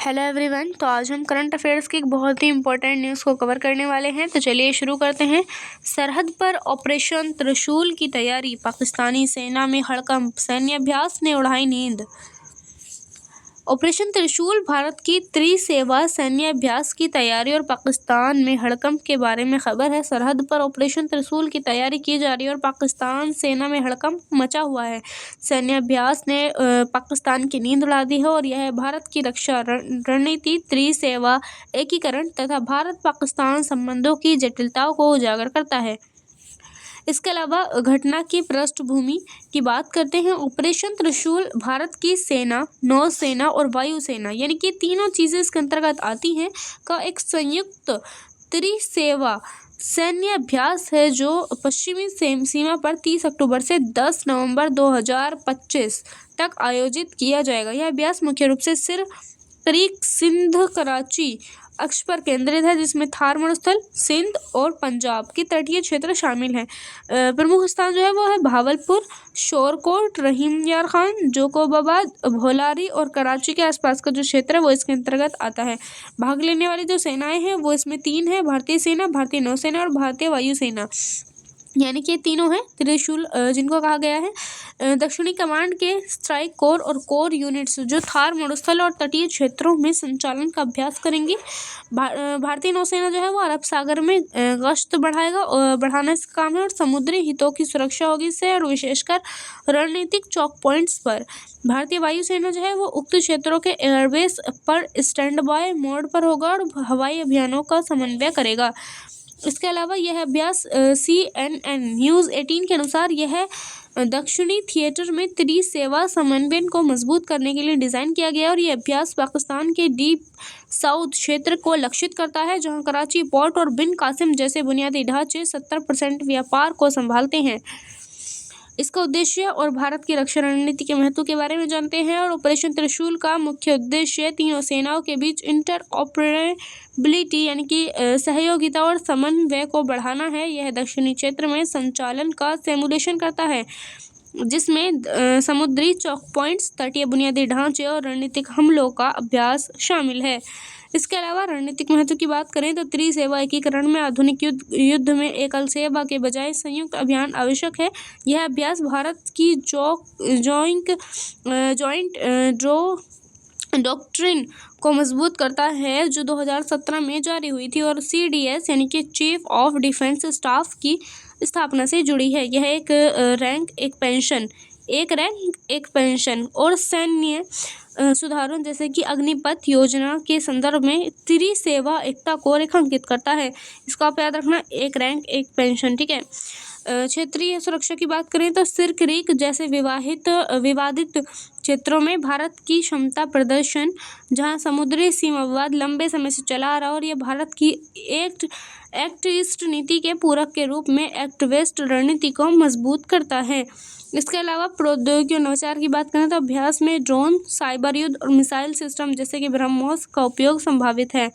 Hello everyone. तो आज हम करंट अफेयर्स की एक बहुत ही इंपॉर्टेंट न्यूज़ को कवर करने वाले हैं। तो चलिए शुरू करते हैं। सरहद पर ऑपरेशन त्रिशूल की तैयारी, पाकिस्तानी सेना में हड़कंप, सैन्य अभ्यास ने उड़ाई नींद। ऑपरेशन त्रिशूल भारत की त्रिसेवा सैन्य अभ्यास की तैयारी और पाकिस्तान में हड़कंप के बारे में खबर है। सरहद पर ऑपरेशन त्रिशूल की तैयारी की जा रही है और पाकिस्तान सेना में हड़कंप मचा हुआ है। सैन्य अभ्यास ने पाकिस्तान की नींद उड़ा दी है और यह भारत की रक्षा रणनीति, त्रिसेवा एकीकरण तथा भारत पाकिस्तान संबंधों की जटिलताओं को उजागर करता है। इसके अलावा घटना की पृष्ठभूमि की बात करते हैं। ऑपरेशन त्रिशूल भारत की सेना, नौसेना और वायुसेना यानी कि तीनों चीज़ें इसके अंतर्गत आती हैं का एक संयुक्त त्रिसेवा सैन्य अभ्यास है जो पश्चिमी सीमा पर 30 अक्टूबर से 10 नवंबर 2025 तक आयोजित किया जाएगा। यह अभ्यास मुख्य रूप से सिर तरीक सिंध कराची अक्ष पर केंद्रित है, जिसमें थार मरुस्थल, सिंध और पंजाब के तटीय क्षेत्र शामिल हैं। प्रमुख स्थान जो है वो है भावलपुर, शोरकोट, रहीम यार खान, जोकोबाबाद, भोलारी और कराची के आसपास का जो क्षेत्र है वो इसके अंतर्गत आता है। भाग लेने वाली जो सेनाएं हैं वो इसमें 3 है: भारतीय सेना, भारतीय नौसेना और भारतीय वायुसेना, यानी कि तीनों हैं त्रिशूल जिनको कहा गया है। दक्षिणी कमांड के स्ट्राइक कोर और कोर यूनिट्स जो थार मरुस्थल और तटीय क्षेत्रों में संचालन का अभ्यास करेंगी। भारतीय नौसेना जो है वो अरब सागर में गश्त बढ़ाना इसका काम है और समुद्री हितों की सुरक्षा होगी इससे, और विशेषकर रणनीतिक चौक पॉइंट्स पर। भारतीय वायुसेना जो है वो उक्त क्षेत्रों के एयरबेस पर स्टैंड बाय मोड पर होगा और हवाई अभियानों का समन्वय करेगा। इसके अलावा यह अभ्यास CNN न्यूज़ 18 के अनुसार यह दक्षिणी थिएटर में त्रिसेवा समन्वय को मजबूत करने के लिए डिज़ाइन किया गया और यह अभ्यास पाकिस्तान के डीप साउथ क्षेत्र को लक्षित करता है, जहां कराची पोर्ट और बिन कासिम जैसे बुनियादी ढांचे 70% व्यापार को संभालते हैं। इसका उद्देश्य और भारत की रक्षा रणनीति के महत्व के बारे में जानते हैं। और ऑपरेशन त्रिशूल का मुख्य उद्देश्य तीनों सेनाओं के बीच इंटरऑपरेबिलिटी यानी कि सहयोगिता और समन्वय को बढ़ाना है। यह दक्षिणी क्षेत्र में संचालन का सिमुलेशन करता है, जिसमें समुद्री चौक पॉइंट्स, तटीय बुनियादी ढांचे और रणनीतिक हमलों का अभ्यास शामिल है। इसके अलावा रणनीतिक महत्व की बात करें तो त्रिसेवा एकीकरण में आधुनिक युद्ध में एकल सेवा के बजाय संयुक्त अभियान आवश्यक है। यह अभ्यास भारत की जॉइंट डॉक्ट्रिन को मजबूत करता है जो 2017 में जारी हुई थी और CDS यानी कि चीफ ऑफ डिफेंस स्टाफ की स्थापना से जुड़ी है। यह एक रैंक एक पेंशन और सैन्य सुधारों जैसे कि अग्निपथ योजना के संदर्भ में त्रिसेवा एकता को रेखांकित करता है। इसका आप याद रखना, एक रैंक एक पेंशन, ठीक है। क्षेत्रीय सुरक्षा की बात करें तो सिरक्रीक जैसे विवादित क्षेत्रों में भारत की क्षमता प्रदर्शन, जहां समुद्री सीमा विवाद लंबे समय से चला आ रहा और यह भारत की एक्ट ईस्ट नीति के पूरक के रूप में एक्ट वेस्ट रणनीति को मजबूत करता है। इसके अलावा प्रौद्योगिकी और नवाचार की बात करें तो अभ्यास में ड्रोन, साइबर युद्ध और मिसाइल सिस्टम जैसे कि ब्रह्मोस का उपयोग संभावित है।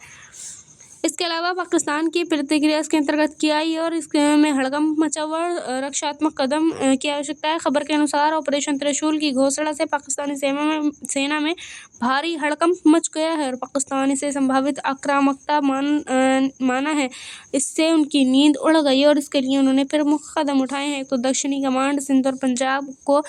इसके अलावा पाकिस्तान की प्रतिक्रिया इसके अंतर्गत की आई और इसमें हड़कंप मचा हुआ रक्षात्मक कदम की आवश्यकता है। खबर के अनुसार ऑपरेशन त्रिशूल की घोषणा से पाकिस्तानी सेना में भारी हड़कंप मच गया है और पाकिस्तान इसे संभावित आक्रामकता माना है। इससे उनकी नींद उड़ गई और इसके लिए उन्होंने प्रमुख कदम उठाए हैं। तो दक्षिणी कमांड, सिंध और पंजाब को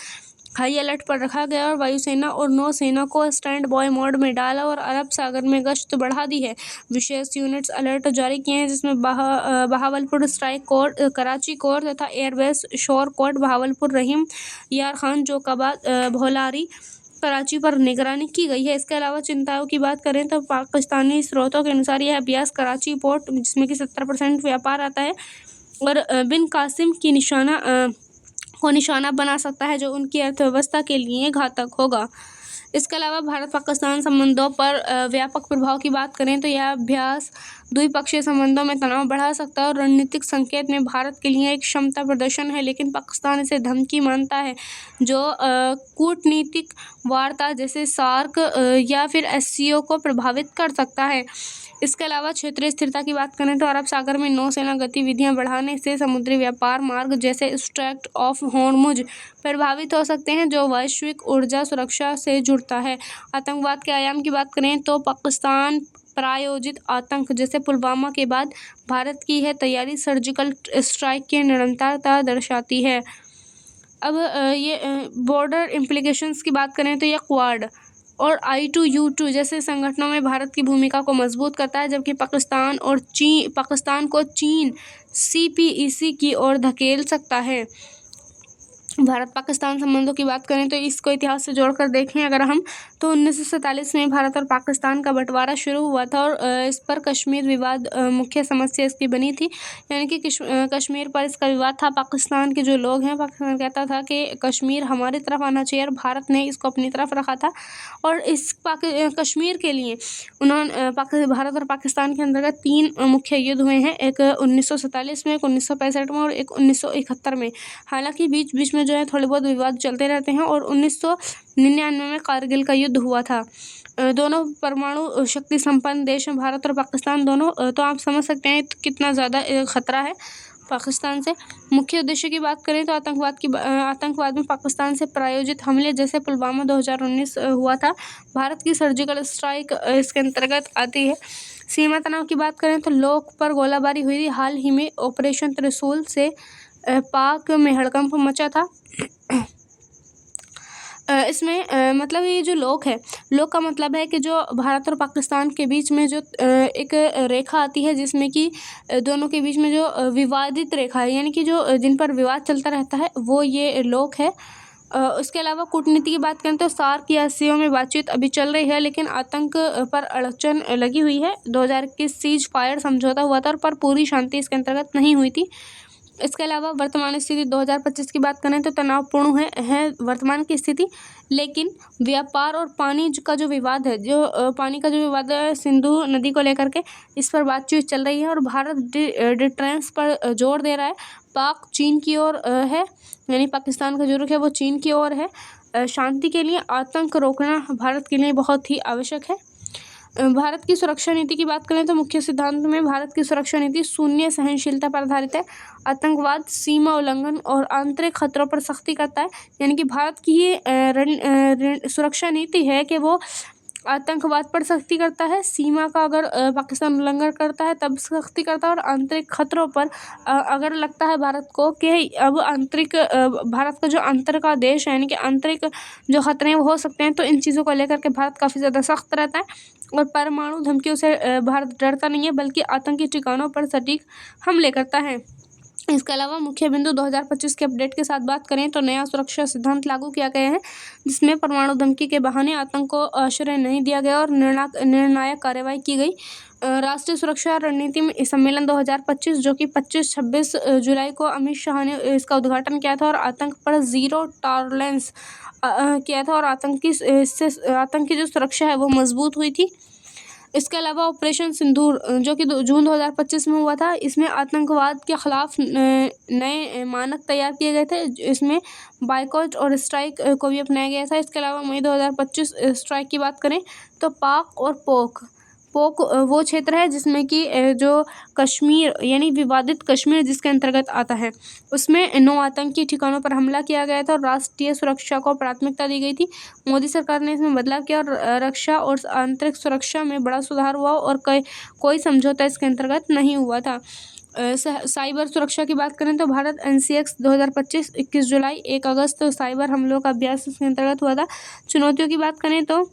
हाई अलर्ट पर रखा गया और वायुसेना और नौसेना को स्टैंड बाय मोड में डाला और अरब सागर में गश्त बढ़ा दी है। विशेष यूनिट्स अलर्ट जारी किए हैं, जिसमें Bahawalpur strike corps, Karachi core तथा एयरबेस शोरकोट, बहावलपुर, रहीम यार खान, जोकाबाद, भोलारी, कराची पर निगरानी की गई है। इसके अलावा चिंताओं की बात करें तो पाकिस्तानी स्रोतों के अनुसार यह अभ्यास कराची पोर्ट, जिसमें कि 70% व्यापार आता है, और बिन कासिम की निशाना बना सकता है, जो उनकी अर्थव्यवस्था के लिए घातक होगा। इसके अलावा भारत पाकिस्तान संबंधों पर व्यापक प्रभाव की बात करें तो यह अभ्यास द्विपक्षीय संबंधों में तनाव बढ़ा सकता है और रणनीतिक संकेत में भारत के लिए एक क्षमता प्रदर्शन है, लेकिन पाकिस्तान इसे धमकी मानता है जो कूटनीतिक वार्ता जैसे सार्क या फिर SCO को प्रभावित कर सकता है। इसके अलावा क्षेत्रीय स्थिरता की बात करें तो अरब सागर में नौसेना गतिविधियां बढ़ाने से समुद्री व्यापार मार्ग जैसे स्ट्रैट ऑफ हॉर्मुज प्रभावित हो सकते हैं, जो वैश्विक ऊर्जा सुरक्षा से जुड़ता है। आतंकवाद के आयाम की बात करें तो पाकिस्तान प्रायोजित आतंक जैसे पुलवामा के बाद भारत की यह तैयारी सर्जिकल स्ट्राइक की निरंतरता दर्शाती है। अब ये बॉर्डर इम्प्लीकेशंस की बात करें तो यह क्वाड और I2U2 जैसे संगठनों में भारत की भूमिका को मजबूत करता है, जबकि पाकिस्तान को चीन CPEC की ओर धकेल सकता है। भारत पाकिस्तान संबंधों की बात करें तो इसको इतिहास से जोड़कर देखें अगर हम तो 1947 में भारत और पाकिस्तान का बंटवारा शुरू हुआ था और इस पर कश्मीर विवाद मुख्य समस्या इसकी बनी थी, यानी कि कश्मीर पर इसका विवाद था। पाकिस्तान के जो लोग हैं, पाकिस्तान कहता था कि कश्मीर हमारी तरफ आना चाहिए और भारत ने इसको अपनी तरफ रखा था और इस कश्मीर के लिए उन्होंने भारत और पाकिस्तान के अंतर्गत 3 मुख्य युद्ध हुए हैं, एक 1947 में, एक 1965 में और एक 1971 में। हालांकि बीच बीच में जो है थोड़े बहुत विवाद चलते रहते हैं और 1999 में कारगिल का युद्ध हुआ था। दोनों परमाणु शक्ति संपन्न देश हैं, भारत और पाकिस्तान दोनों, तो आप समझ सकते हैं कितना ज़्यादा खतरा है पाकिस्तान से। मुख्य उद्देश्य की बात करें तो आतंकवाद में पाकिस्तान से प्रायोजित हमले जैसे पुलवामा 2019 हुआ था। भारत की सर्जिकल स्ट्राइक इसके अंतर्गत आती है। सीमा तनाव की बात करें तो लोक पर गोलाबारी हुई थी। हाल ही में ऑपरेशन त्रिशूल से पाक में हड़कंप मचा था। इसमें मतलब ये जो लोक है, लोक का मतलब है कि जो भारत और पाकिस्तान के बीच में जो एक रेखा आती है जिसमें कि दोनों के बीच में जो विवादित रेखा है, यानी कि जो जिन पर विवाद चलता रहता है, वो ये लोक है। उसके अलावा कूटनीति की बात करें तो सार्क या SCO में बातचीत अभी चल रही है, लेकिन आतंक पर अड़चन लगी हुई है। 2021 सीज फायर समझौता हुआ था और पर पूरी शांति इसके अंतर्गत नहीं हुई थी। इसके अलावा वर्तमान स्थिति 2025 की बात करें तो तनावपूर्ण है वर्तमान की स्थिति, लेकिन व्यापार और पानी का जो विवाद है, पानी का जो विवाद है सिंधु नदी को लेकर के, इस पर बातचीत चल रही है और भारत डिटरेंस पर जोर दे रहा है। पाक चीन की ओर है, यानी पाकिस्तान का जो रुख है वो चीन की ओर है। शांति के लिए आतंक रोकना भारत के लिए बहुत ही आवश्यक है। भारत की सुरक्षा नीति की बात करें तो मुख्य सिद्धांत में भारत की सुरक्षा नीति शून्य सहनशीलता पर आधारित है। आतंकवाद, सीमा उल्लंघन और आंतरिक खतरों पर सख्ती करता है, यानी कि भारत की ये सुरक्षा नीति है कि वो आतंकवाद पर सख्ती करता है, सीमा का अगर पाकिस्तान उल्लंघन करता है तब सख्ती करता है और आंतरिक खतरों पर अगर लगता है भारत को कि अब आंतरिक भारत का जो अंतर का देश है, यानी कि आंतरिक जो खतरे वो हो सकते हैं, तो इन चीज़ों को लेकर के भारत काफ़ी ज़्यादा सख्त रहता है। और परमाणु धमकियों से भारत डरता नहीं है, बल्कि आतंकी ठिकानों पर सटीक हमले करता है। इसके अलावा मुख्य बिंदु 2025 के अपडेट के साथ बात करें तो नया सुरक्षा सिद्धांत लागू किया गया है, जिसमें परमाणु धमकी के बहाने आतंक को आश्रय नहीं दिया गया और निर्णायक कार्रवाई की गई। राष्ट्रीय सुरक्षा रणनीति में सम्मेलन 2025 जो कि 25-26 जुलाई को अमित शाह ने इसका उद्घाटन किया था और आतंक पर ज़ीरो टॉलरेंस किया था और आतंक की जो सुरक्षा है वो मजबूत हुई थी। इसके अलावा ऑपरेशन सिंदूर जो कि जून 2025 में हुआ था, इसमें आतंकवाद के खिलाफ नए मानक तैयार किए गए थे। इसमें बाइकॉट और स्ट्राइक को भी अपनाया गया था। इसके अलावा मई 2025 स्ट्राइक की बात करें तो पाक और पोक वो क्षेत्र है जिसमें कि जो कश्मीर यानी विवादित कश्मीर जिसके अंतर्गत आता है, उसमें 9 आतंकी ठिकानों पर हमला किया गया था और राष्ट्रीय सुरक्षा को प्राथमिकता दी गई थी। मोदी सरकार ने इसमें बदलाव किया और रक्षा और आंतरिक सुरक्षा में बड़ा सुधार हुआ और कोई समझौता इसके अंतर्गत नहीं हुआ था। साइबर सुरक्षा की बात करें तो भारत NCX 2025 21 जुलाई 1 अगस्त साइबर हमलों का अभ्यास इसके अंतर्गत हुआ था। चुनौतियों की बात करें तो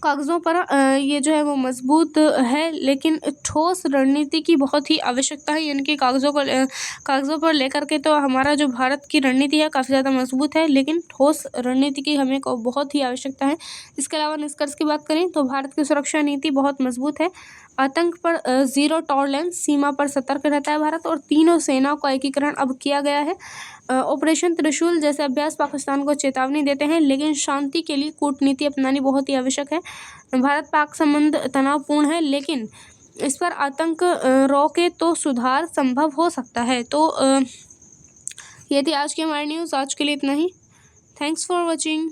कागज़ों पर ये जो है वो मजबूत है, लेकिन ठोस रणनीति की बहुत ही आवश्यकता है, यानी कि कागज़ों पर लेकर के तो हमारा जो भारत की रणनीति है काफ़ी ज़्यादा मजबूत है, लेकिन ठोस रणनीति की हमें को बहुत ही आवश्यकता है। इसके अलावा निष्कर्ष की बात करें तो भारत की सुरक्षा नीति बहुत मजबूत है। आतंक पर ज़ीरो टॉलरेंस, सीमा पर सतर्क रहता है भारत और तीनों सेनाओं का एकीकरण अब किया गया है। ऑपरेशन त्रिशूल जैसे अभ्यास पाकिस्तान को चेतावनी देते हैं, लेकिन शांति के लिए कूटनीति अपनानी बहुत ही आवश्यक है। भारत पाक संबंध तनावपूर्ण है, लेकिन इस पर आतंक रोके तो सुधार संभव हो सकता है। तो ये थी आज की हमारी न्यूज़। आज के लिए इतना ही। Thanks for watching.